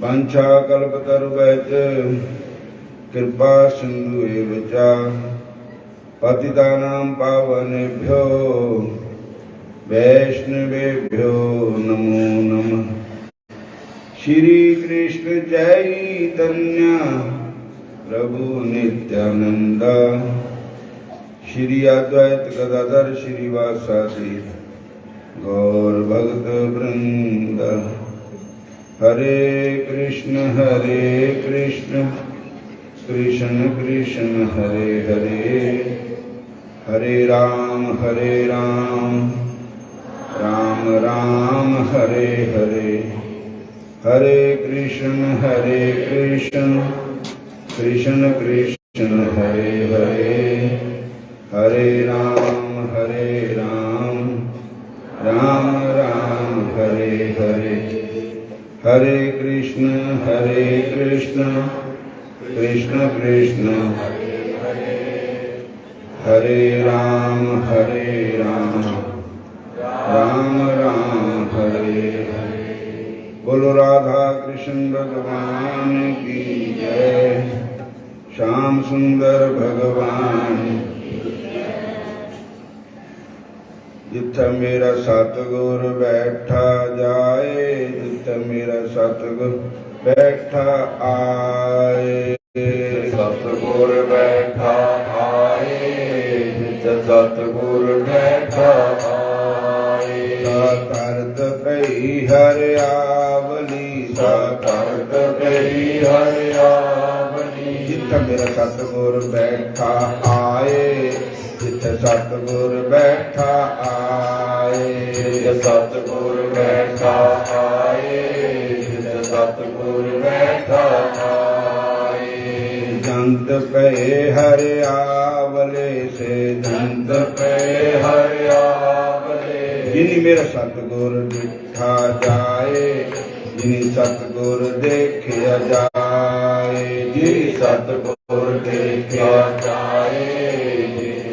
वाञ्छाकल्पतरुभ्यश्च कृपा सिन्धु एव च पतितानां पावनेभ्यो वैष्णवेभ्यो नमो नमः। श्री कृष्ण चैतन्य प्रभु नित्यानंद श्री अद्वैत गदाधर श्रीवासादि गौर भक्त वृंद। हरे कृष्ण कृष्ण कृष्ण हरे हरे, हरे राम राम राम हरे हरे, हरे कृष्ण कृष्ण कृष्ण हरे हरे, हरे राम राम राम हरे हरे, हरे कृष्ण कृष्ण कृष्ण हरे राम राम राम हरे हरे। बोलो राधा कृष्ण भगवान की जय, श्याम सुंदर भगवान। जिथे मेरा सतगुर बैठा जाए, जिथे मेरा सतगुर बैठा आए, सतगुर बैठा आए, जिथे सतगुर बैठा आए। साकरत कही हरियावली, साकरत कही हरियावली, जिथे मेरा सतगुर बैठा आए, जिथे सतगुर बैठा आए, जिथे सतगुर बैठा आए, जिथे सतगुर बैठा आए। जंत पे हरियावले से, जंत पे हरियावले, जिनी मेरा सतगुर दिखा जाए, जिनी सतगुर देखिया जाए, जिनी सतगुर देखिया जाए,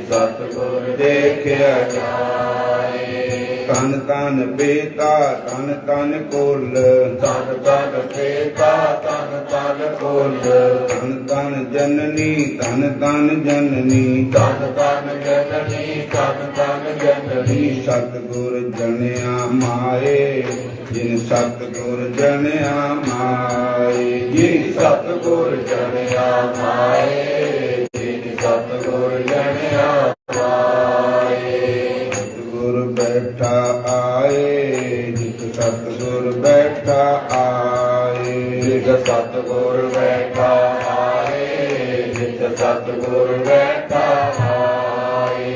सतगुर देखिया जाए। तन तन बेता तन तन कुल, तन तन बेता तन तन कुल, तन तन जननी तन तन जननी, तन तन जननी तन तन जननी। सतगुर जनिया माए, जिन सतगुर जनिया माए, जिन सतगुर जनिया माए, जिन सतगुर जनिया बैठा आए, जित सतगुर बैठा आए, जित सतगुर बैठा आए, जित सतगुर बैठा आए।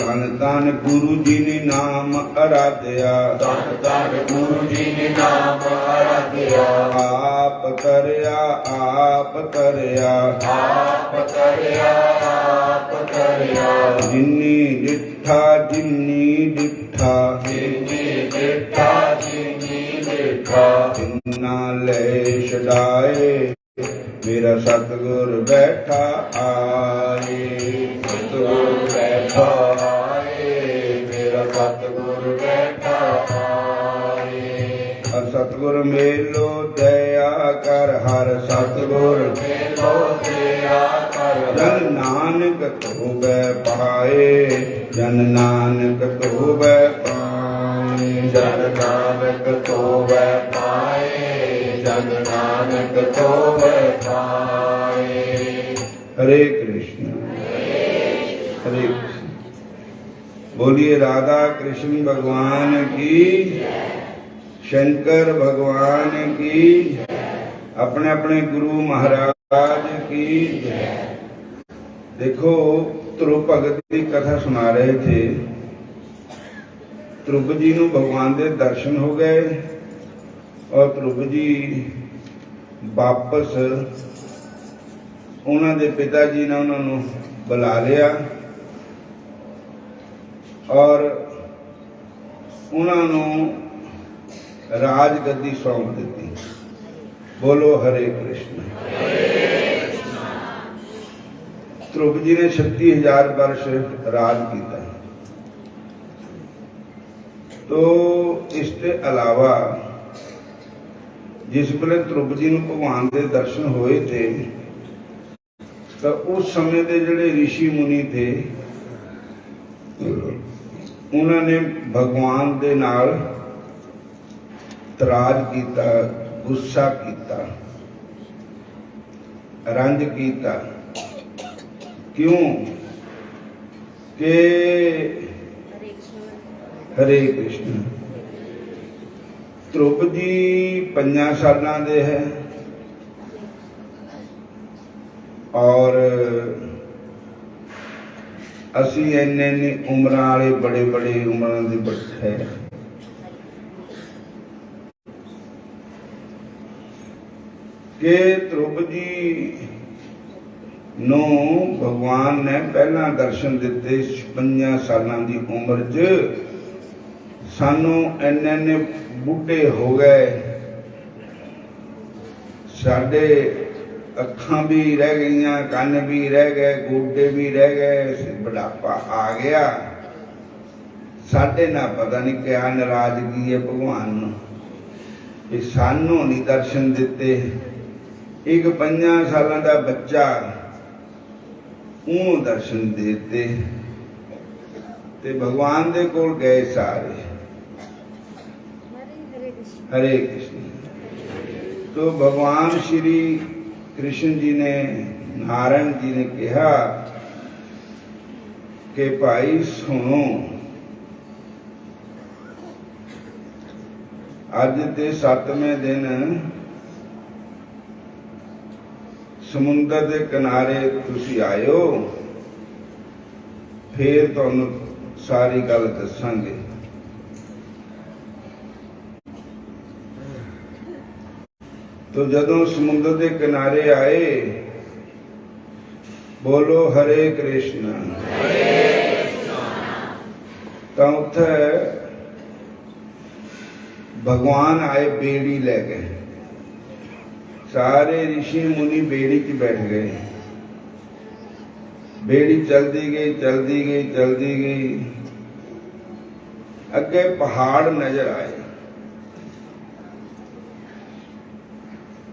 तन तन गुरु जी ने नाम आराध्या, तन तन गुरु जी ने नाम आराध्या। आप करया आप करया, आप करया आप करया। जिन्नी डिठा जिन्नी डिठा, जिन्नी डिठा जिन्नी डिठा। जिन्ना ले छड़ाए, मेरा सतगुर बैठा आए, सतगुर बैठा आए, मेरा सतगुर बैठा आए। सतगुर मेलो दया कर, हर सतगुर मेलो दया कर। जन नानक तोबे पाए, जन नानक तोबे पाए, जन नानक तोबे पाए, जन नानक तोबे पाए। हरे कृष्ण हरे कृष्ण। बोलिए राधा कृष्ण भगवान की, शंकर भगवान की, अपने अपने गुरु महाराज की। देखो ध्रुव भगत की कथा सुना रहे थे। ध्रुव जी ਨੂੰ भगवान के दर्शन हो गए और ध्रुव जी वापस उन्होंने पिता जी ने उन्होंने बुला लिया और उन्होंने राज गद्दी सौंप दी। बोलो हरे कृष्ण। ध्रुव जी ने 36,000 वर्ष राज किया। तो इसके अलावा जिस वेले ध्रुव जी नूं भगवान के दर्शन होए थे तो उस समय के जिहड़े ऋषि मुनि थे उन्होंने भगवान के नाल तराज किया, गुस्सा किया, रंज किया। क्यों कि हरे कृष्ण ध्रुव जी 5 सालां दे है और असी इन्ने उम्र वाले बड़े बड़े उम्र के बैठे कि ध्रुव जी नूं भगवान ने पहला दर्शन दिते 5 सालां की उम्र च। सानू इन्ने बूढ़े हो गए, साडे अखां भी रह गई, कन भी रह गए, गोडे भी रह गए, बुढ़ापा आ गया। साडे ना पता नहीं क्या नाराजगी है भगवान नूं कि सानू नहीं दर्शन दिते। एक 5 सालां दा बच्चा उन्होंने दर्शन देते ते भगवान दे कोल गए सारे। हरे कृष्ण। तो भगवान श्री कृष्ण जी ने, नारायण जी ने कहा कि भाई सुनो, अज के 7वें दिन समुद्र के किनारे तुसी आयो, फिर तुहानू सारी गल दसांगे। तो जदों समुद्र के किनारे आए, बोलो हरे कृष्ण, तो उत्थे भगवान आए, बेड़ी ले गए। सारे ऋषि मुनि बेड़ी च बैठ गए। बेड़ी चलती गई, चलती गई, चलती गई, अगे पहाड़ नजर आए।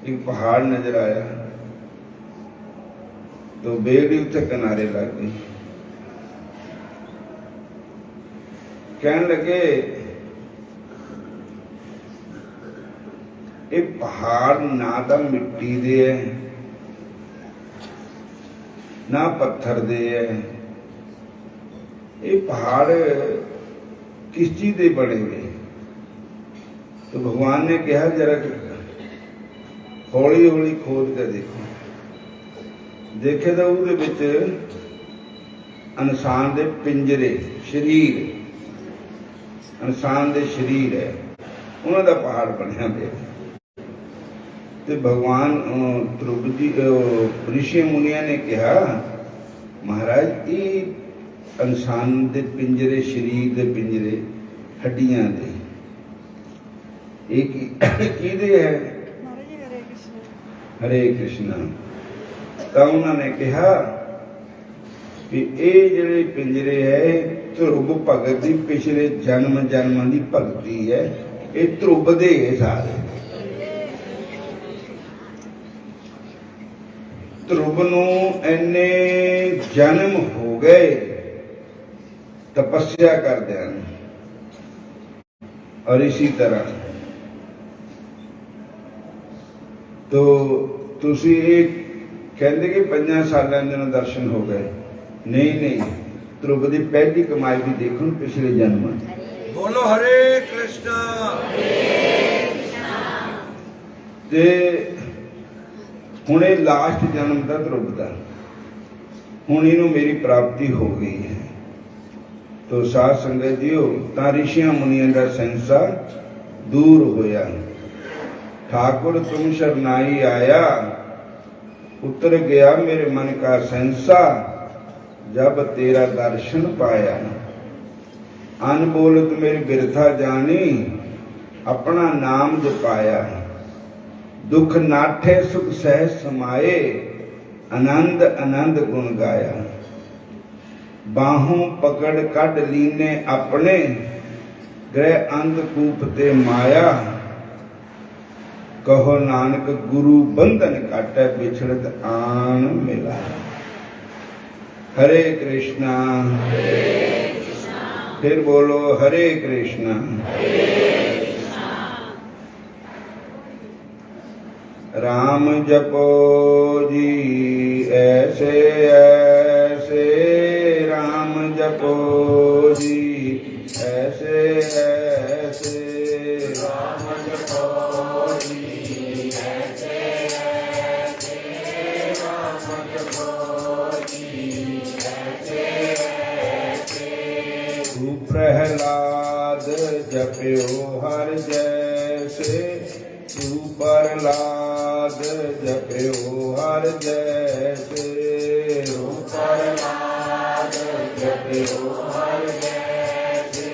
एक पहाड़ नजर आया तो बेड़ी उत्थे किनारे लग गई। कहने लगे ये पहाड़ ना तो मिट्टी दे है ना पत्थर दे है, ये पहाड़ किस चीज के बने हुए। तो भगवान ने कहा जरा हौली हौली खोद के देखो। देखे तो वो इंसान के पिंजरे, शरीर, इंसान के शरीर है, उन्हों का पहाड़ बनया पे। तो भगवान ध्रुव जी ऋषि मुनिया ने कहा महाराज ये इंसान के पिंजरे, शरीर के पिंजरे, हड्डियां दे, एक किहदे है? हरे कृष्ण। तो उन्होंने कहा कि ये जिहड़े पिंजरे है ध्रुव भगत की पिछले जन्म जन्म की भगती है, ये ध्रुव दे है सारे। ध्रुव नूं इन्ने जन्म हो गए तपस्या करदे, और इसी तरह तो तुसी कहते कि 5 सालों के दर्शन हो गए। नहीं नहीं, ध्रुव की पहली कमाई भी देखो पिछले जन्म। बोलो हरे कृष्णा। हुणे लास्ट जन्म का ध्रुव का, हुण इनू मेरी प्राप्ति हो गई है। तो साध संगत जीओ, तां ऋषियां मुनियां का संसा दूर होया। ठाकुर तुम शरनाई आया, उतर गया मेरे मन का संसा, जब तेरा दर्शन पाया। अनबोलत मेरी बिरथा जानी, अपना नाम जपाया। दुख नाठे सुख सह समाये, आनंद आनंद गुण गाया। बाहों पकड़ कढ़ लीने अपने, ग्रह अंधकूप ते माया। कहो नानक गुरु बंधन काटे बिछड़त आन मिला। हरे कृष्णा, फिर बोलो हरे कृष्णा। राम जपो जी ऐसे ऐसे, राम जपो जी ऐसे ऐसे, राम जपो जी ऐसे ऐसे, राम जपो जी ऐसे ऐसे। तू प्रहलाद जप्यो हर जैसे, तू प्रहलाद जप्यो हर जैसे, तू प्रहलाद जप्यो हर जैसे,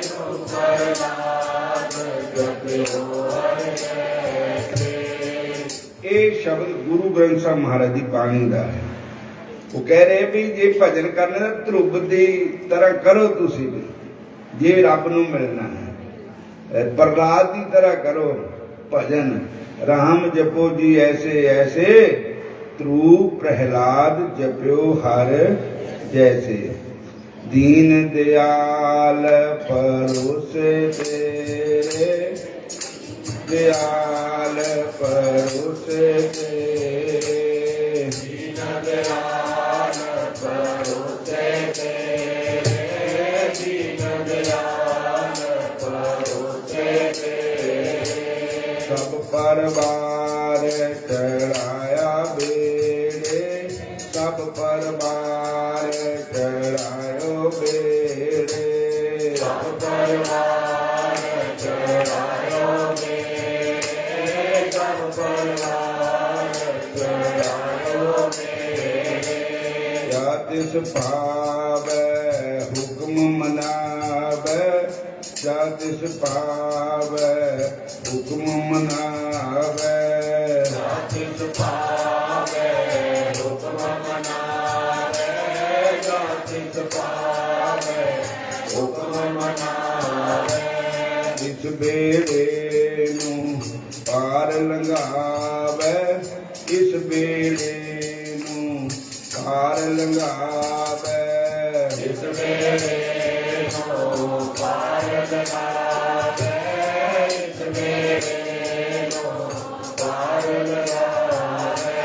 तू प्रहलाद जप्यो हर जैसे। ये शब्द गुरु ग्रंथ साहब महाराज की बाणी का है। वो कह रहे भी जे भजन करने का ध्रुव की तरह करो, तुसी जे रब नूं मिलना है प्रहलाद की तरह करो भजन। राम जपो जी ऐसे ऐसे, ध्रुव प्रहलाद जप्यो हर जैसे। दीन दयाल परोसे तेरे, दयाल परोसे तेरे, दीन दयाल परोसे तेरे, दीन दयाल परोसे तेरे। सब परवार चढ़ाया बेड़े, सब परवार चढ़ायो बेड़े, सब परवार चढ़ायो बेड़े, सब परवार चढ़ायो बेड़े। या तिस पावै हुक्म मनावै, या तिस पावै हुक्म मनावै, या तिस पावै हुक्म मनावै, या तिस पावै हुक्म मनावै। इस बेड़े नूं पार लंघावै, इस बेड़े नूं पार लंघावै, इस बेड़े नूं पार लंघावै, इस बेड़े नूं पार लंघावै।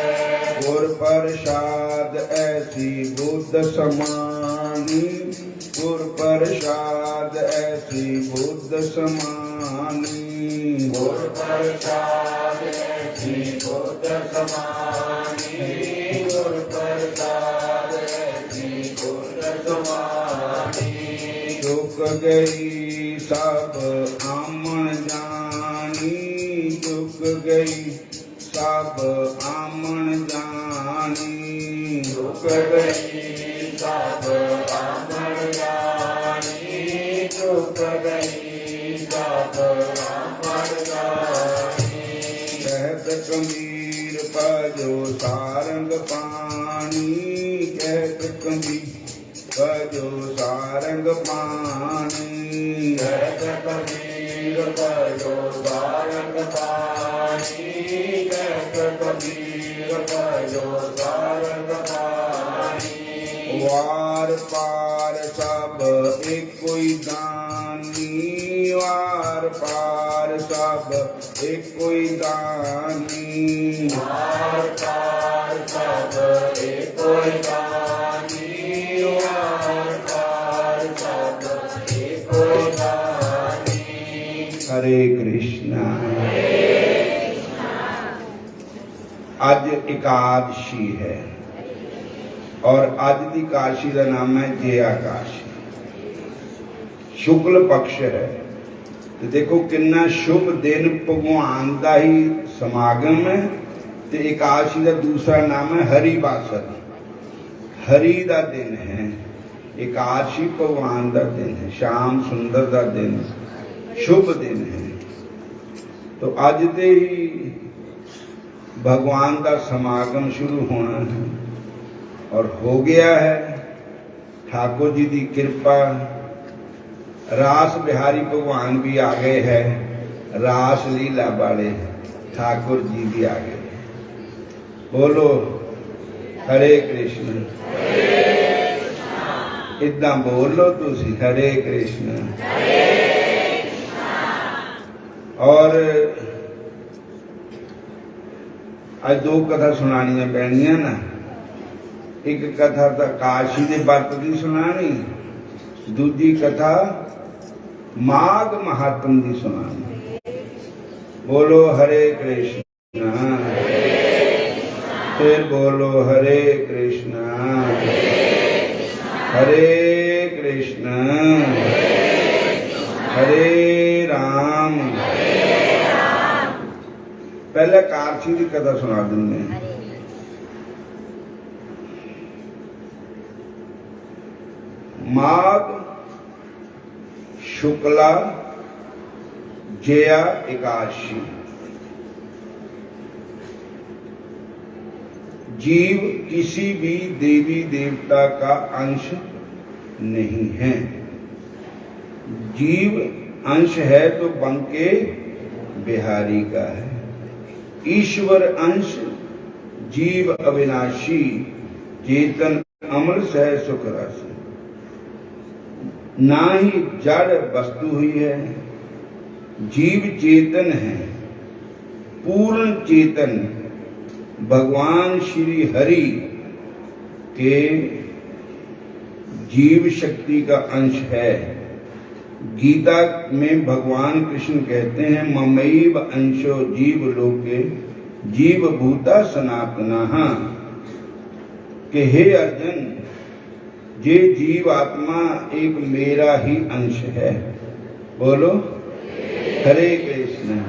गुर प्रसाद ऐसी बुद्ध समानी, गुर प्रसाद ऐसी बुद्ध समानी, गुर प्रसाद ऐसी बुद्ध समानी, गुर प्रसाद ऐसी बुद्ध समानी। चुक गई सब आमन जानी, चुक गई सब आमन जानी, चुक गई सब आमन जानी, चुक गई सब आमन जानी। कहत कबीर भजो सारंग पानी, कहत कबीर भजो सारंग पानी, कहत कबीर भजो सारंग पानी, कहत कबीर भजो सारंग पानी। वार पार सब एको ही दानी, वार पार सब एको ही दानी, वार पार सब एको ही दानी, वार पार सब एको ही दानी। हरे कृष्णा। अज एकादशी है और अज की काशी का नाम है जया काशी। शुक्ल पक्ष है तो देखो कितना शुभ दिन, भगवान का ही समागम है। तो एकादशी का दूसरा नाम है हरि बासर, हरि का दिन है। एकादशी भगवान का दिन है, श्याम सुंदर का दिन, शुभ दिन है। तो अज से ही भगवान का समागम शुरू होना है और हो गया है। ठाकुर जी की कृपा, रास बिहारी भगवान भी आ गए हैं, रास लीला वाले। ठाकुर जी भी आ गए। बोलो हरे कृष्ण। इदा बोलो तुसी हरे कृष्ण। और आज दो कथा सुनानिया पैनिया ना। एक कथा तो काशी के बरत की सुनानी, दूजी कथा माघ महात्म की सुनानी। बोलो हरे कृष्ण। फिर बोलो हरे कृष्ण। हरे कृष्ण हरे राम। पहले काशी की कथा सुना देंगे। माघ शुक्ला जया एकादशी। जीव किसी भी देवी देवता का अंश नहीं है। जीव अंश है तो बंके बिहारी का है। ईश्वर अंश जीव अविनाशी, चेतन अमर सह सुख रस। ना ही जड़ वस्तु हुई है, जीव चेतन है, पूर्ण चेतन भगवान श्री हरि के जीव शक्ति का अंश है। गीता में भगवान कृष्ण कहते हैं ममैव अंशो जीव लोके जीव भूता सनातनः, कि हे अर्जुन, ये जीव आत्मा एक मेरा ही अंश है। बोलो हरे कृष्ण।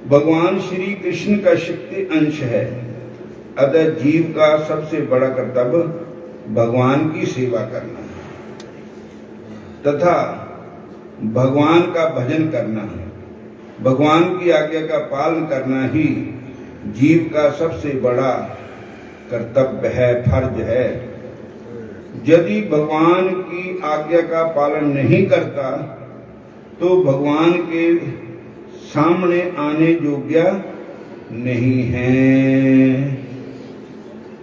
भगवान श्री कृष्ण का शक्ति अंश है, अतः जीव का सबसे बड़ा कर्तव्य भगवान की सेवा करना है तथा भगवान का भजन करना है। भगवान की आज्ञा का पालन करना ही जीव का सबसे बड़ा कर्तव्य है, फर्ज है। यदि भगवान की आज्ञा का पालन नहीं करता तो भगवान के सामने आने योग्य नहीं है।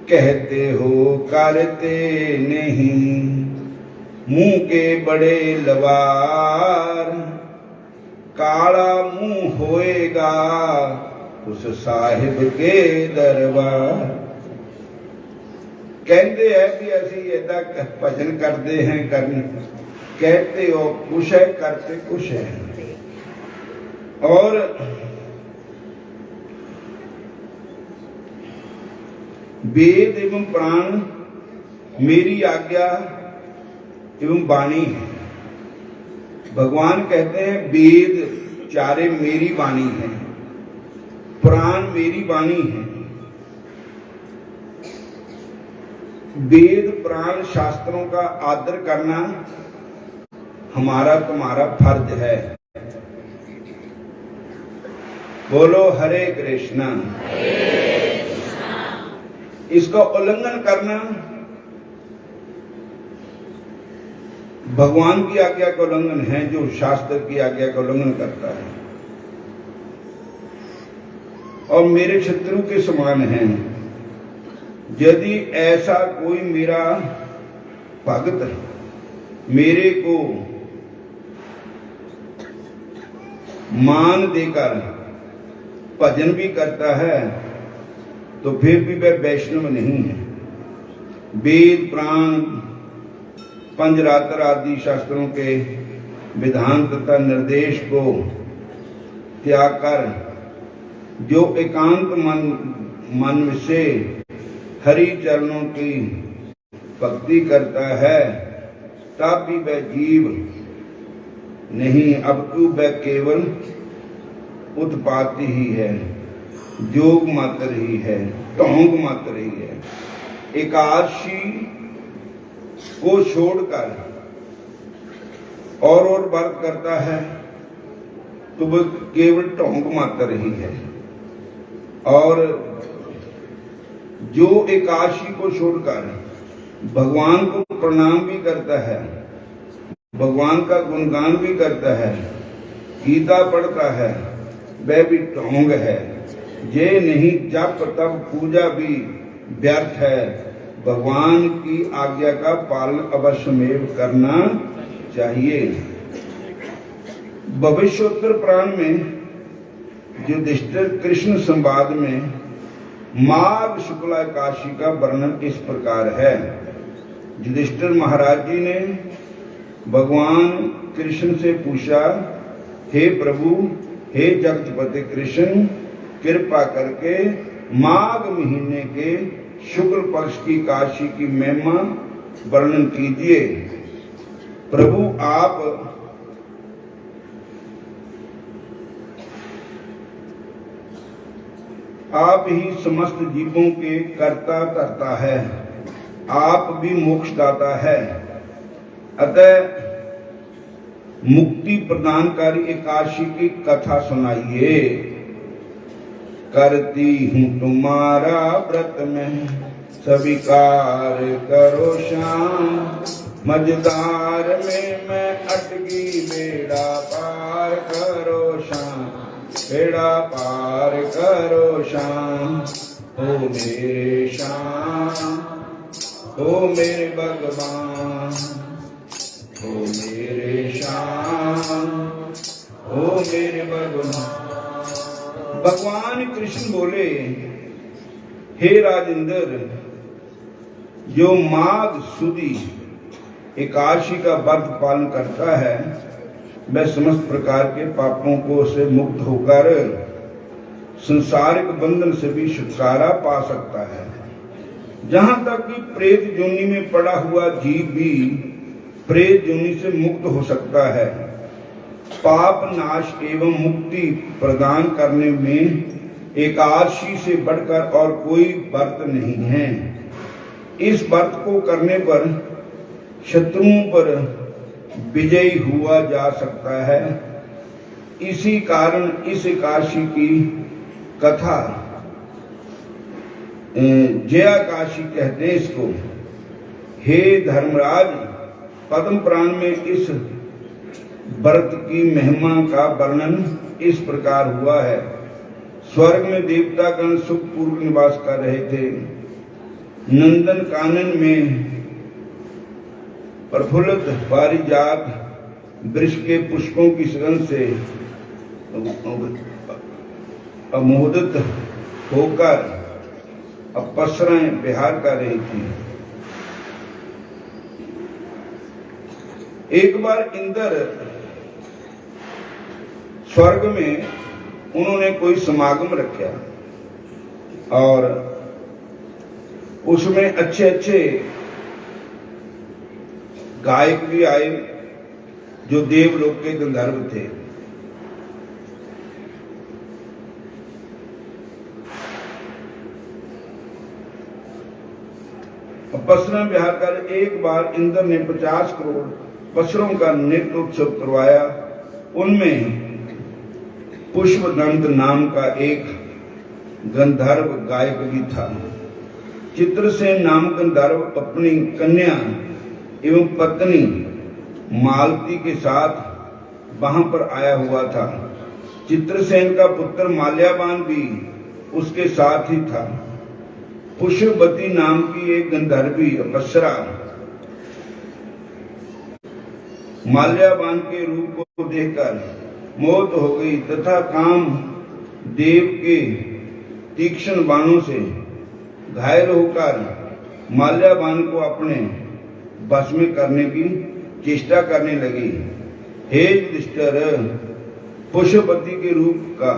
कहते हो करते नहीं, मुंह के बड़े लवार, काला मुंह होएगा उस साहिब के दरबार। कहते हैं कि असी ऐसा भजन करते हैं, कहते हो कुछ है, करते कुछ है। और वेद एवं प्राण मेरी आज्ञा एवं वाणी है। भगवान कहते हैं वेद चारे मेरी वाणी है, प्राण मेरी वाणी है। वेद प्राण शास्त्रों का आदर करना हमारा तुम्हारा फर्ज है। बोलो हरे कृष्णा। इसका उल्लंघन करना भगवान की आज्ञा का उल्लंघन है, जो शास्त्र की आज्ञा का उल्लंघन करता है और मेरे शत्रु के समान है। यदि ऐसा कोई मेरा भक्त मेरे को मान देकर भजन भी करता है तो फिर भी वह वैष्णव नहीं है। वेद प्राण पंचरात्र आदि शास्त्रों के विधान तथा निर्देश को त्याग कर जो एकांत मन से हरि चरणों की भक्ति करता है, तब भी वह जीव नहीं, अब तो वह केवल उत्पाती ही है, जोग मात्र ही है, ढोंग मात्र ही है। एकादशी को छोड़कर और व्रत करता है तो वह केवल ढोंग मात्र ही है। और जो एकादशी को छोड़कर भगवान को प्रणाम भी करता है, भगवान का गुणगान भी करता है गीता पढ़ता है वह भी ढोंग है। जे नहीं जप तब पूजा भी व्यर्थ है। भगवान की आज्ञा का पालन अवश्यमेव करना चाहिए। भविष्योत्तर पुराण में युधिष्ठिर कृष्ण संवाद में माघ शुक्ला एकादशी का वर्णन इस प्रकार है। युधिष्ठिर महाराज जी ने भगवान कृष्ण से पूछा, हे प्रभु, हे जगतपति कृष्ण, कृपा करके माघ महीने के शुक्ल पक्ष की एकादशी की महिमा वर्णन कीजिए। प्रभु आप ही समस्त जीवों के कर्ता धर्ता है, आप भी मोक्षदाता है। अतः मुक्ति प्रदानकारी एकादशी की कथा सुनाइए। करती हूँ तुम्हारा व्रत में स्वीकार करो श्याम, मझधार में मैं अटकी बेड़ा पार करो श्याम, बेड़ा पार करो श्याम। ओ मेरे श्याम, ओ मेरे भगवान, ओ मेरे श्याम, ओ मेरे भगवान। भगवान कृष्ण बोले, हे राजेंद्र, जो माघ सुदी एकादशी का व्रत पालन करता है वह समस्त प्रकार के पापों को से मुक्त होकर संसारिक बंधन से भी छुटकारा पा सकता है। जहां तक कि प्रेत योनि में पड़ा हुआ जीव भी प्रेत योनि से मुक्त हो सकता है। पाप नाश एवं मुक्ति प्रदान करने में एकादशी से बढ़कर और कोई व्रत नहीं है। इस व्रत को करने पर शत्रुओं पर विजयी हुआ जा सकता है। इसी कारण इस एकादशी की कथा जयाकाशी कहते हैं इसको। हे धर्मराज, पद्म पुराण में इस व्रत की महिमा का वर्णन इस प्रकार हुआ है। स्वर्ग में देवतागण सुखपूर्वक निवास कर रहे थे। नंदन कानन में प्रफुल्लित पारिजात वृक्ष के पुष्पों की सुगंध से अमोदित होकर अप्सराएं विहार कर रही थी। एक बार इंद्र स्वर्ग में उन्होंने कोई समागम रखा और उसमें अच्छे अच्छे गायक भी आए जो देवलोक के गंधर्व थे। अप्सरा विहार कर एक बार इंद्र ने 50 करोड़ पशुओं का नृत्य उत्सव करवाया। उनमें पुष्पदंत नाम का एक गंधर्व गायक भी था। चित्रसेन नाम गंधर्व अपनी कन्या एवं पत्नी मालती के साथ वहां पर आया हुआ था। चित्रसेन का पुत्र माल्यावान भी उसके साथ ही था। पुष्पवती नाम की एक गंधर्वी अप्सरा माल्यावान के रूप को देखकर मोहित हो गई तथा काम देव के तीक्ष्ण बाणों से घायल होकर माल्यावान को अपने बस में करने की चेष्टा करने लगी। हे युधिष्ठिर, पुष्पवती के रूप का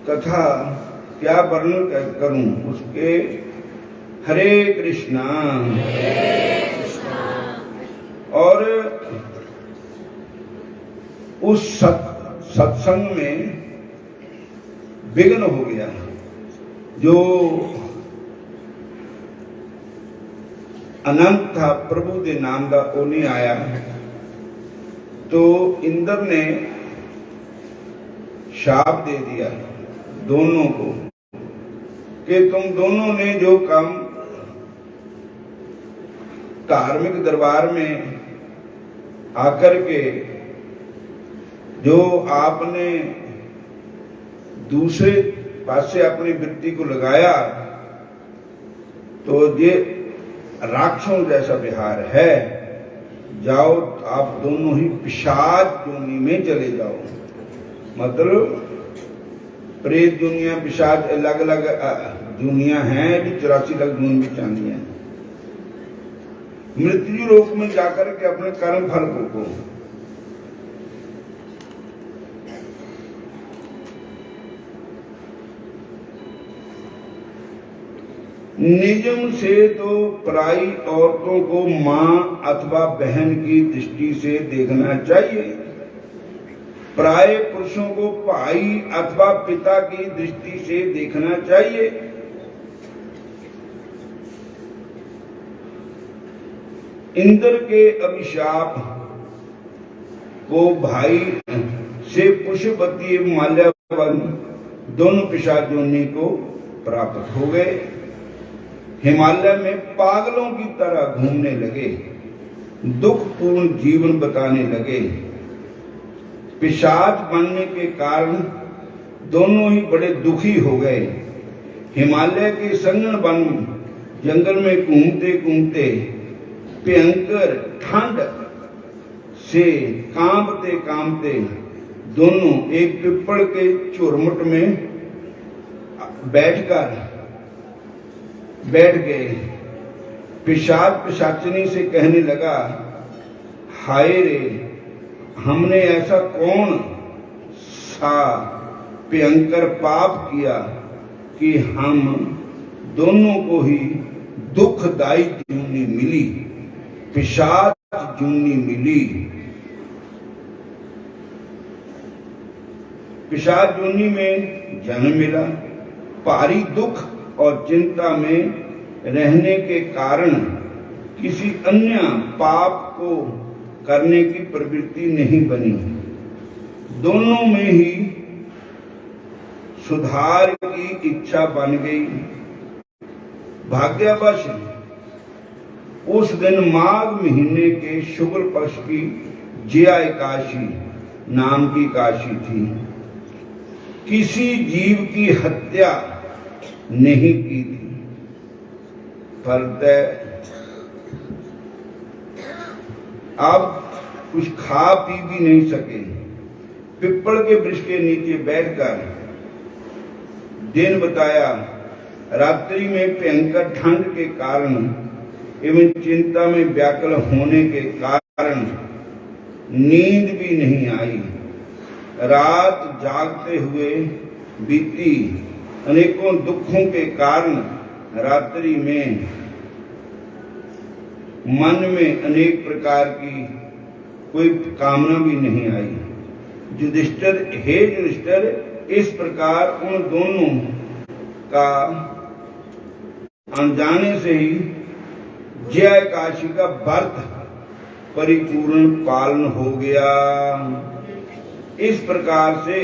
कथा क्या वर्णन करूं उसके। हरे कृष्णा। और उस सत्संग में विघ्न हो गया। जो अनंत था प्रभु के नाम का वो नहीं आया। तो इंद्र ने शाप दे दिया दोनों को कि तुम दोनों ने जो काम धार्मिक दरबार में आकर के जो आपने दूसरे पासे अपनी वृत्ति को लगाया तो ये राक्षसों जैसा विहार है। जाओ आप दोनों ही पिशाच योनि में चले जाओ। मतलब प्रेत दुनिया पिशाच अलग अलग दुनिया है, भी 84 लाख जून भी चांदी है। मृत्यु लोक में जाकर के अपने कर्म फल भोगो। निजम से तो पराई औरतों को मां अथवा बहन की दृष्टि से देखना चाहिए, पराये पुरुषों को भाई अथवा पिता की दृष्टि से देखना चाहिए। इंद्र के अभिशाप को भाई से पुष्पवती माल्यावन दोनों पिशाच योनि को प्राप्त हो गए। हिमालय में पागलों की तरह घूमने लगे, दुखपूर्ण जीवन बताने लगे। पिशाच बनने के कारण दोनों ही बड़े दुखी हो गए। हिमालय के संगन वन जंगल में घूमते घूमते भयंकर ठंड से कांपते कांपते दोनों एक पिपल के चुरमुट में बैठ गए। पिशाच पिशाचिनी से कहने लगा, हाय रे, हमने ऐसा कौन सा भयंकर पाप किया कि हम दोनों को ही दुखदायी जूनी मिली, पिशाच जूनी मिली। पिशाच जूनी में जन्म मिला। भारी दुख और चिंता में रहने के कारण किसी अन्य पाप को करने की प्रवृत्ति नहीं बनी। दोनों में ही सुधार की इच्छा बन गई। भाग्यवश उस दिन माघ महीने के शुक्ल पक्ष की जया एकादशी नाम की एकादशी थी। किसी जीव की हत्या नहीं की थी, फलतः अब कुछ खा पी भी नहीं सके। पिपल के वृक्ष के नीचे बैठकर दिन बताया। रात्रि में भयंकर ठंड के कारण एवं चिंता में व्याकुल होने के कारण नींद भी नहीं आई। रात जागते हुए बीती। अनेकों दुखों के कारण रात्रि में मन में अनेक प्रकार की कोई कामना भी नहीं आई। युधिष्ठिर, हे युधिष्ठिर, इस प्रकार उन दोनों का अनजाने से ही जया एकादशी का व्रत परिपूर्ण पालन हो गया। इस प्रकार से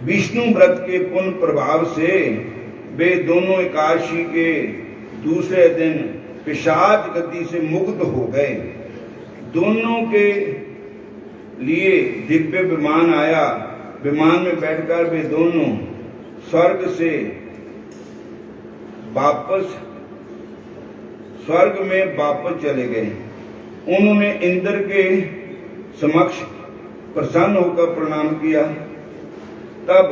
विष्णु व्रत के पुण्य प्रभाव से वे दोनों एकादशी के दूसरे दिन पिशाच गति से मुक्त हो गए। दोनों के लिए दिव्य विमान आया। विमान में बैठकर वे दोनों स्वर्ग से वापस स्वर्ग में वापस चले गए। उन्होंने इंद्र के समक्ष प्रसन्न होकर प्रणाम किया। तब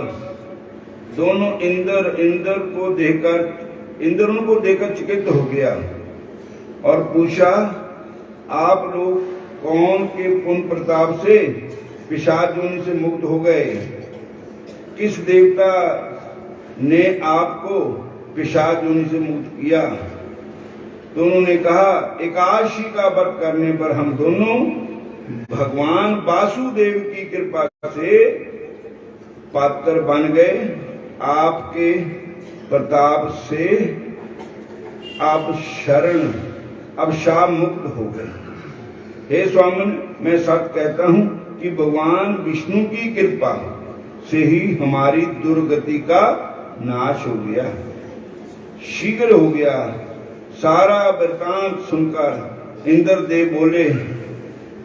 दोनों इंद्र उनको देखकर चकित हो गया और पूछा, आप लोग कौन के पुण्य प्रताप से पिशाच योनि से मुक्त हो गए? किस देवता ने आपको पिशाच योनि से मुक्त किया? तो उन्होंने कहा, एकादशी का व्रत करने पर हम दोनों भगवान वासुदेव की कृपा से पात्र बन गए। आपके प्रताप से अब शाप मुक्त हो गए। हे स्वामी, मैं सच कहता हूं कि भगवान विष्णु की कृपा से ही हमारी दुर्गति का नाश हो गया, शीघ्र हो गया। सारा वृतांत सुनकर इंद्रदेव बोले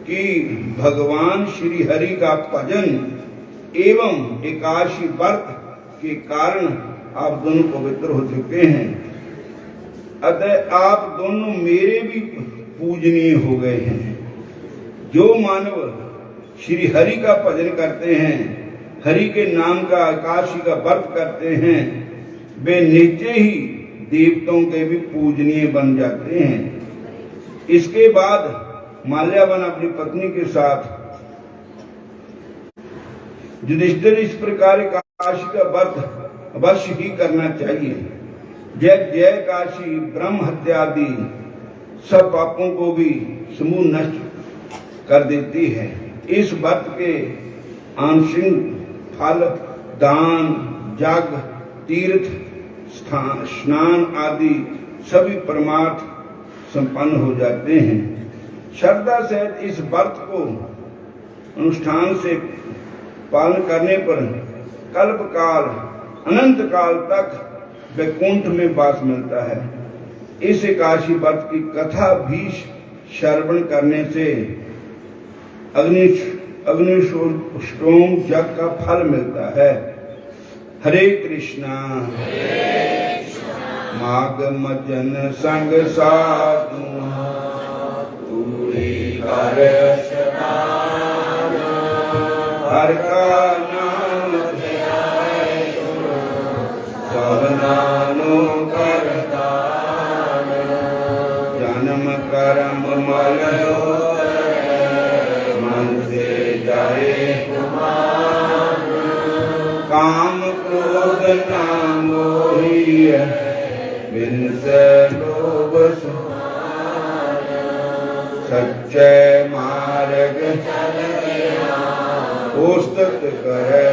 कि भगवान श्री हरि का भजन एवं एकादशी व्रत के कारण आप दोनों पवित्र हो चुके हैं। अतः आप दोनों मेरे भी पूजनीय हो गए हैं। जो मानव श्री हरि का भजन करते हैं, हरि के नाम का एकादशी का व्रत करते हैं, वे निश्चय ही देवताओं के भी पूजनीय बन जाते हैं। इसके बाद माल्यावन अपनी पत्नी के साथ युधिष्ठिर इस प्रकार एकादशी का व्रत अवश्य ही करना चाहिए। जय जय काशी ब्रह्म हत्या आदि सब पापों को भी समूह नष्ट कर देती है। इस व्रत के आंशिक फल दान, जग, तीर्थ, स्नान आदि सभी परमार्थ संपन्न हो जाते हैं। श्रद्धा सहित इस व्रत को अनुष्ठान से पालन करने पर कल्प काल अनंत काल तक वैकुंठ में वास मिलता है। इस एकादशी व्रत की कथा भी श्रवण करने से अग्निष्टोम यज्ञ का फल मिलता है। हरे कृष्णा। माघ मजन संग साधु कर स्नान, हर का नाम सवनानो कर दान, जन्म कर्म मल मन से जाए गुमान, काम क्रोध नाम मोही बिन से लोभ सच्चे मार्ग पुस्तक करे,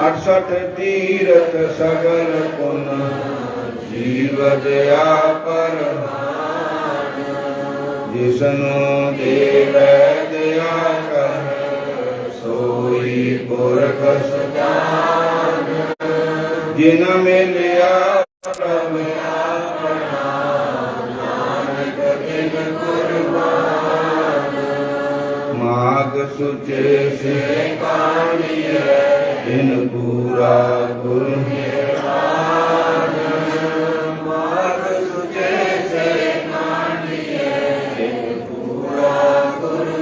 68 तीर्थ सगल पुन जीव दया पर, जिसनो देव दया कर सोई पुरख सुजान, जिन मिलिया सुचे से इन पूरा गुरु सुचे से इन पूरा गुरु।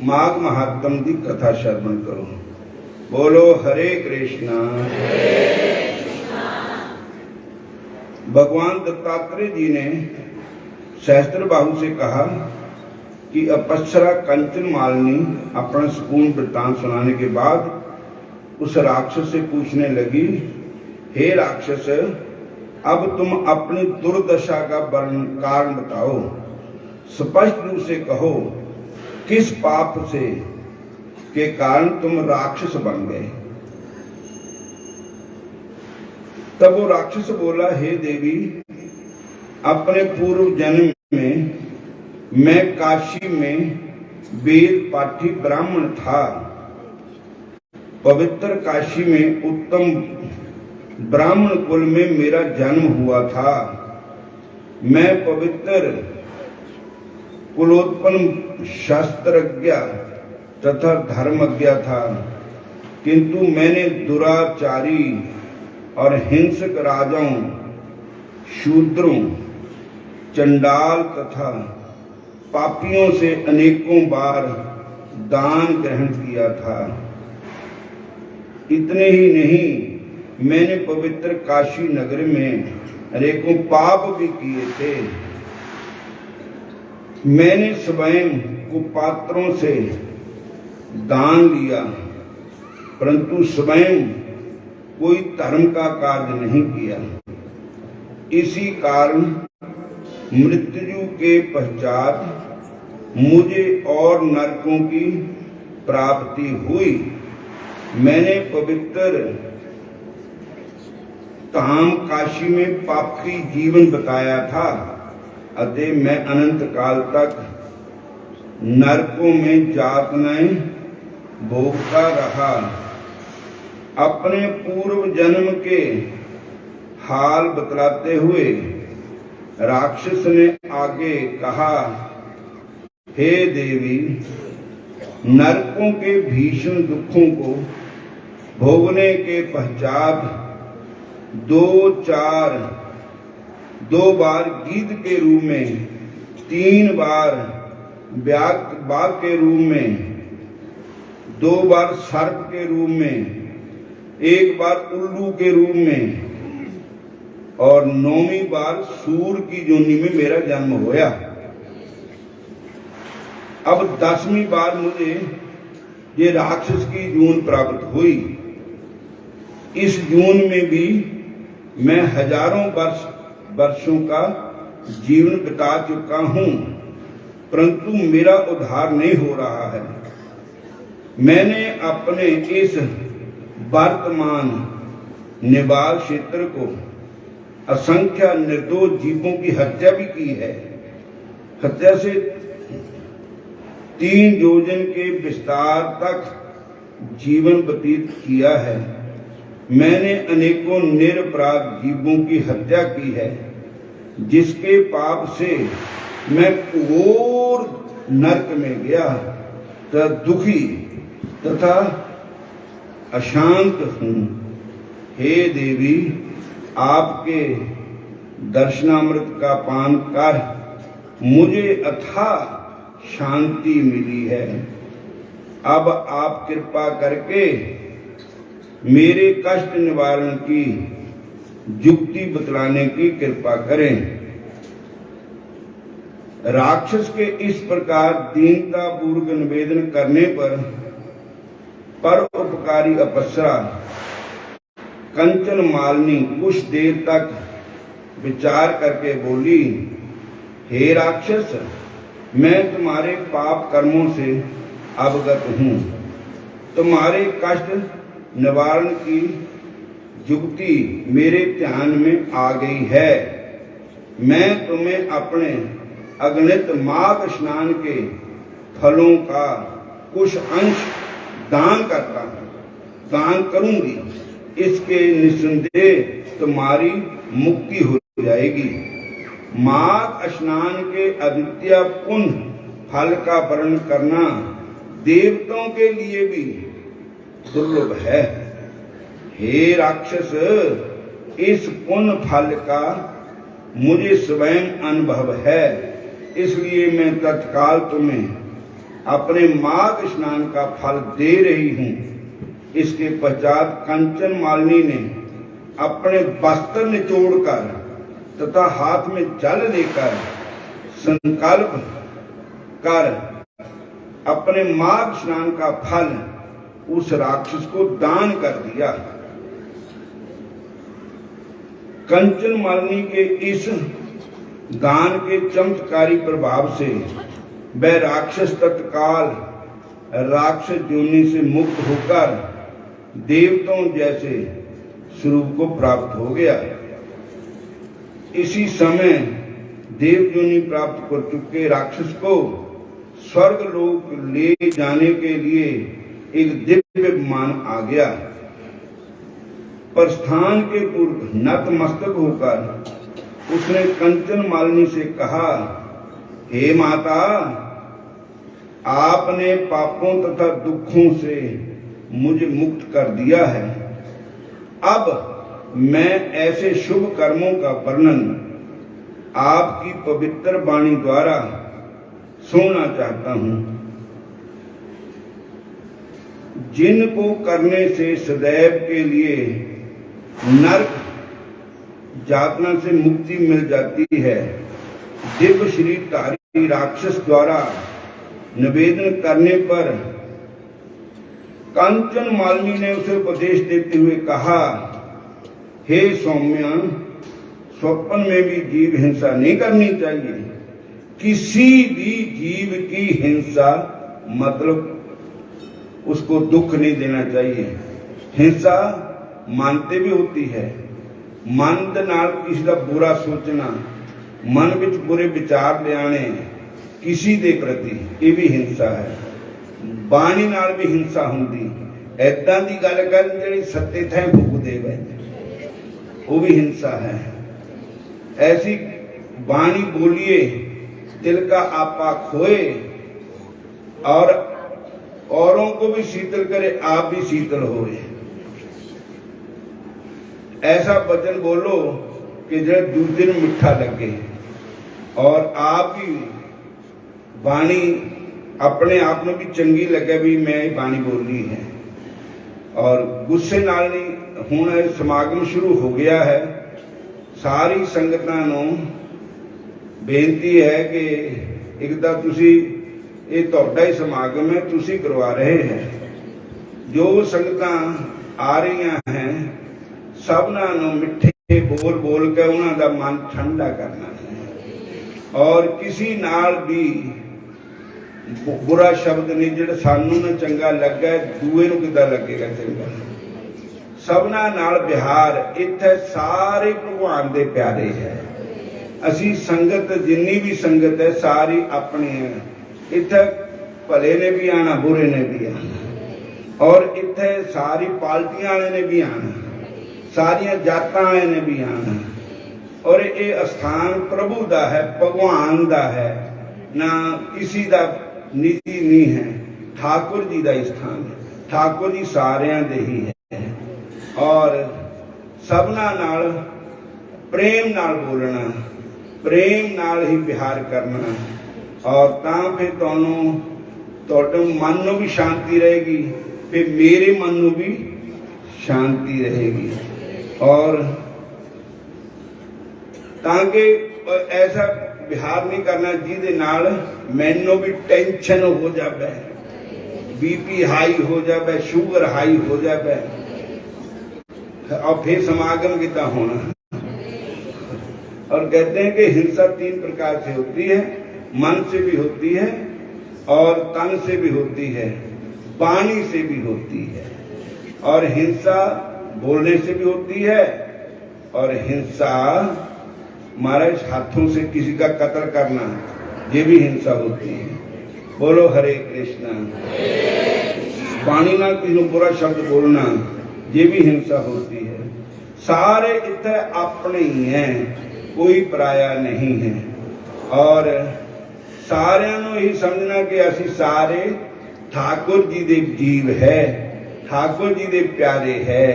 माघ महात्म की कथा श्रवण करो। बोलो हरे कृष्णा। भगवान दत्तात्रेय जी ने सहस्त्र बाहु से कहा कि अपसरा कंचन मालिनी अपना सुकून वृत्तांत सुनाने के बाद उस राक्षस से पूछने लगी, हे राक्षस, अब तुम अपनी दुर्दशा का कारण बताओ। स्पष्ट रूप से कहो, किस पाप से के कारण तुम राक्षस बन गए। तब वो राक्षस बोला, हे देवी, अपने पूर्व जन्म में मैं काशी में वेद पाठी ब्राह्मण था। पवित्र काशी में उत्तम ब्राह्मण कुल में मेरा जन्म हुआ था। मैं पवित्र कुलोत्पन्न शास्त्रज्ञ तथा धर्मज्ञ था, किंतु मैंने दुराचारी और हिंसक राजाओं, शूद्रों, चंडाल तथा पापियों से अनेकों बार दान ग्रहण किया था। इतने ही नहीं, मैंने पवित्र काशी नगर में अनेकों पाप भी किए थे। मैंने स्वयं कुपात्रों से दान लिया, परंतु स्वयं कोई धर्म का कार्य नहीं किया। इसी कारण मृत्यु के पश्चात मुझे और नरकों की प्राप्ति हुई। मैंने पवित्र धाम काशी में पापी जीवन बताया था, अतः मैं अनंत काल तक नरकों में यातनाएं भोगता रहा। अपने पूर्व जन्म के हाल बतलाते हुए राक्षस ने आगे कहा, हे देवी, नरकों के भीषण दुखों को भोगने के पश्चात दो बार गीध के रूप में, 3 बार बाघ के रूप में, 2 बार सर्प के रूप में, 1 बार उल्लू के रूप में और 9वीं बार सूर की योनि में मेरा जन्म होया। अब 10वीं बार मुझे ये राक्षस की जून प्राप्त हुई। इस जून में भी मैं हजारों वर्षों का जीवन बिता चुका हूं, परंतु मेरा उद्धार नहीं हो रहा है। मैंने अपने इस वर्तमान निवास क्षेत्र को असंख्य निर्दोष जीवों की हत्या भी की है। हत्या से 3 योजन के विस्तार तक जीवन व्यतीत किया है। मैंने अनेकों निरपराध जीवों की हत्या की है, जिसके पाप से मैं घोर नरक में गया तथा दुखी तथा अशांत हूँ। हे देवी, आपके दर्शनामृत का पान कर मुझे अथाह शांति मिली है। अब आप कृपा करके मेरे कष्ट निवारण की युक्ति बतलाने की कृपा करें। राक्षस के इस प्रकार दीनता पूर्वक निवेदन करने पर परोपकारी अप्सरा कंचन मालिनी कुछ देर तक विचार करके बोली, हे राक्षस, मैं तुम्हारे पाप कर्मों से अवगत हूँ। तुम्हारे कष्ट निवारण की युक्ति मेरे ध्यान में आ गई है। मैं तुम्हें अपने अगणित माघ स्नान के फलों का कुछ अंश दान करूंगी। इसके निस्संदेह तुम्हारी मुक्ति हो जाएगी। माघ स्नान के अद्वितीय पुण्य फल का वर्णन करना देवताओं के लिए भी दुर्लभ है। हे राक्षस, इस पुण्य फल का मुझे स्वयं अनुभव है, इसलिए मैं तत्काल तुम्हें अपने माघ स्नान का फल दे रही हूँ। इसके पश्चात कंचन मालिनी ने अपने वस्त्र निचोड़कर तथा हाथ में जल लेकर संकल्प कर अपने माघ स्नान का फल उस राक्षस को दान कर दिया। कंचन मालिनी के इस दान के चमत्कारी प्रभाव से वह राक्षस तत्काल राक्षस योनि से मुक्त होकर देवताओं जैसे स्वरूप को प्राप्त हो गया। इसी समय देव योनि प्राप्त कर चुके राक्षस को स्वर्ग लोक ले जाने के लिए एक दिव्य विमान आ गया। प्रस्थान के पूर्व नतमस्तक होकर उसने कंचन मालिनी से कहा, हे माता, आपने पापों तथा दुखों से मुझे मुक्त कर दिया है। अब मैं ऐसे शुभ कर्मों का वर्णन आपकी पवित्र वाणी द्वारा सुनना चाहता हूँ, जिनको करने से सदैव के लिए नरक यातना से मुक्ति मिल जाती है। दिव्य शरीरधारी राक्षस द्वारा निवेदन करने पर कंचन मालिनी ने उसे उपदेश देते हुए कहा, हे सौम्या, स्वप्न में भी जीव हिंसा नहीं करनी चाहिए। किसी भी जीव की हिंसा मतलब उसको दुख नहीं देना चाहिए। हिंसा मानते भी होती है। मन दे नाल किसी का बुरा सोचना, मन विच बुरे विचार ले आने किसी दे प्रति, ये भी हिंसा है। बाणी नाल भी हिंसा होंदी। ऐदां दी गल कर जिहड़ी सत्ते थे फूक दे वै। वो भी हिंसा है। ऐसी वाणी बोलिए दिल का आपा खोए, और औरों को भी शीतल करे, आप भी शीतल होए। ऐसा वचन बोलो कि जो दूसरे ਨੂੰ मिठा लगे, और आप भी बाणी अपने आप में भी चंगी लगे भी मैं बाणी बोली है। और गुस्से नाल नहीं। हुण समागम शुरू हो गया है। सारी संगतां नूं बेनती है कि एक तो तुसी ये तुहाडा ही समागम है, तुसी करवा रहे हैं। जो संगतां आ रही हैं सबना नूं मिठे बोल बोल के उन्हां दा मन ठंडा करना है, और किसी नाल भी बुरा शब्द नहीं। जिहड़ा सानू ना चंगा लगे दूए नूं किदां लगेगा चंगा। सबना नाल बिहार। इत्थे सारे भगवान दे प्यारे है। असी संगत जिन्नी भी संगत है सारी अपनी है। इत्थे भले ने भी आना, बुरे ने भी आना, और इत्थे सारी पार्टियां वाले ने भी आना, सारिया जातां वाले ने भी आना। और ये स्थान प्रभु दा है, भगवान दा है, ना किसी दा निजी नहीं है। ठाकुर जी दा स्थान है। ठाकुर जी सारियां दे ही है। और सबना नाल प्रेम नाल बोलना, प्रेम नाल ही बिहार करना, और तां फिर तुहाडे मन नूं भी शांति रहेगी, फिर मेरे मन नूं भी शांति रहेगी। और ताकि ऐसा बिहार नहीं करना जिहदे नाल मैनू भी टेंशन हो जाए, बीपी हाई हो जाए, शुगर हाई हो जाए, और फिर समागम कितना होना। और कहते हैं कि हिंसा 3 प्रकार से होती है। मन से भी होती है, और तन से भी होती है, वाणी से भी होती है। और हिंसा बोलने से भी होती है, और हिंसा महाराज हाथों से किसी का कत्ल करना, ये भी हिंसा होती है। बोलो हरे कृष्णा। वाणी ना किसी को बुरा शब्द बोलना, ये भी हिंसा होती है। सारे इतने अपने ही हैं, कोई पराया नहीं है। और सारिਆਂ ਨੂੰ यही समझना कि असी सारे ठाकुर जी दे जीव है, ठाकुर जी दे प्यारे है।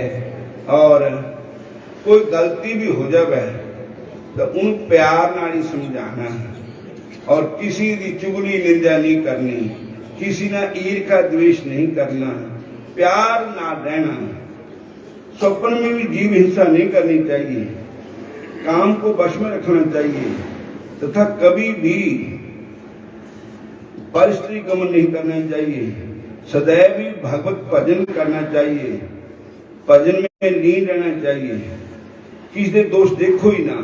और कोई गलती भी हो जाए तो उन प्यार नाल ही समझाना, और किसी की चुगली निंदा नहीं करनी, किसी ना ईर्खा द्वेष नहीं करना, प्यार ना रहना। स्वप्न में भी जीव हिंसा नहीं करनी चाहिए, काम को वश में रखना चाहिए, तथा कभी भी परिस्थिति गमन नहीं करना चाहिए। सदैव ही भगवत भजन करना चाहिए, भजन में लीन रहना चाहिए। किसी दे दोष देखो ही ना।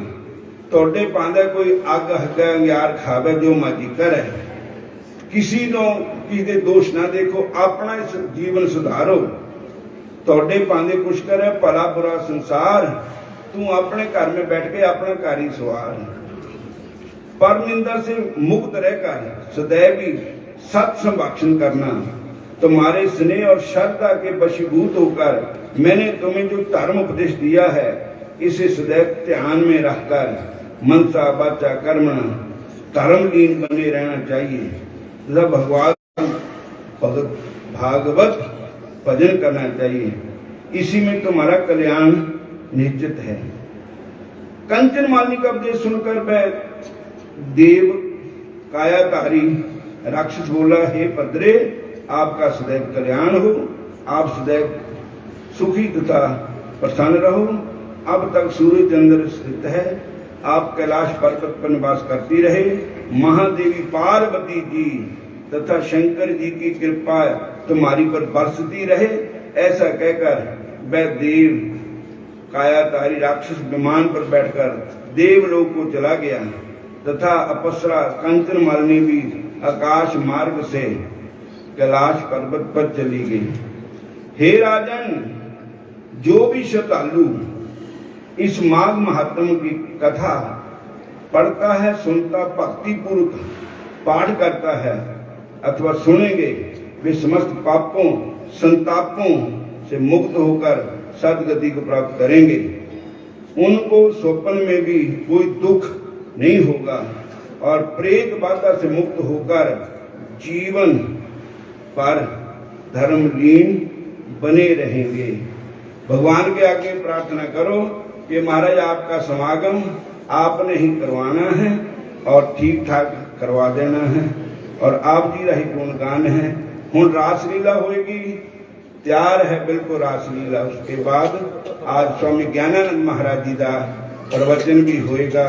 तोड़े पांदा कोई अग हगा अंगार खावे, जो मर्जी करे, किसी को किसी दे दोष ना देखो, अपना जीवन सुधारो। तोड़े पांदे कुछ करे भला बुरा संसार, तू अपने घर में बैठ के अपना घर ही सवार। पर निंदा से मुक्त रहकर सदैव ही सत संभाषण करना। तुम्हारे स्नेह और श्रद्धा के वशीभूत होकर मैंने तुम्हें जो धर्म उपदेश दिया है, इसे सदैव ध्यान में रखकर मनसा वाचा कर्मणा धर्मलीन बने रहना चाहिए, तथा भगवान भागवत भजन करना चाहिए। इसी में तुम्हारा कल्याण निश्चित है। कंचन मालिनी का उपदेश सुनकर वह देव कायाधारी राक्षस बोला, हे भद्रे, आपका सदैव कल्याण हो, आप सदैव सुखी तथा प्रसन्न रहो। अब तक सूर्य चंद्र स्थित है, आप कैलाश पर्वत पर निवास करती रहे। महादेवी पार्वती जी तथा शंकर जी की कृपा तुम्हारी पर बरसती रहे। ऐसा कहकर वह देव कायाधारी राक्षस विमान पर बैठकर देवलोक को चला गया, तथा अप्सरा कंचन मालिनी भी आकाश मार्ग से कैलाश पर्वत पर चली गई। हे राजन, जो भी श्रद्धालु इस माघ महात्म की कथा पढ़ता है, सुनता, भक्ति पूर्वक पाठ करता है अथवा सुनेंगे, वे समस्त पापों संतापों से मुक्त होकर सदगति को प्राप्त करेंगे। उनको स्वप्न में भी कोई दुख नहीं होगा और प्रेत बाधा से मुक्त होकर जीवन पर धर्मलीन बने रहेंगे। भगवान के आगे प्रार्थना करो कि महाराज आपका समागम आपने ही करवाना है और ठीक ठाक करवा देना है और आप जी रही गुणगान है। हुण रासलीला होएगी, तैयार है बिल्कुल रासलीला। उसके बाद आज स्वामी ज्ञानानंद महाराज जी का प्रवचन भी होएगा।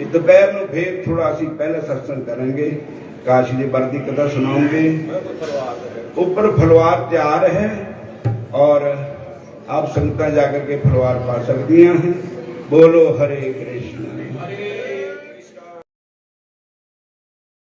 दोपहर में फिर थोड़ा असी पहले सत्संग करेंगे, काशी जी वर्दी कथा सुनाओगे। ऊपर फलवार तैयार है और आप संगतां जाकर के फलवार पा सकती हैं। बोलो हरे कृष्ण।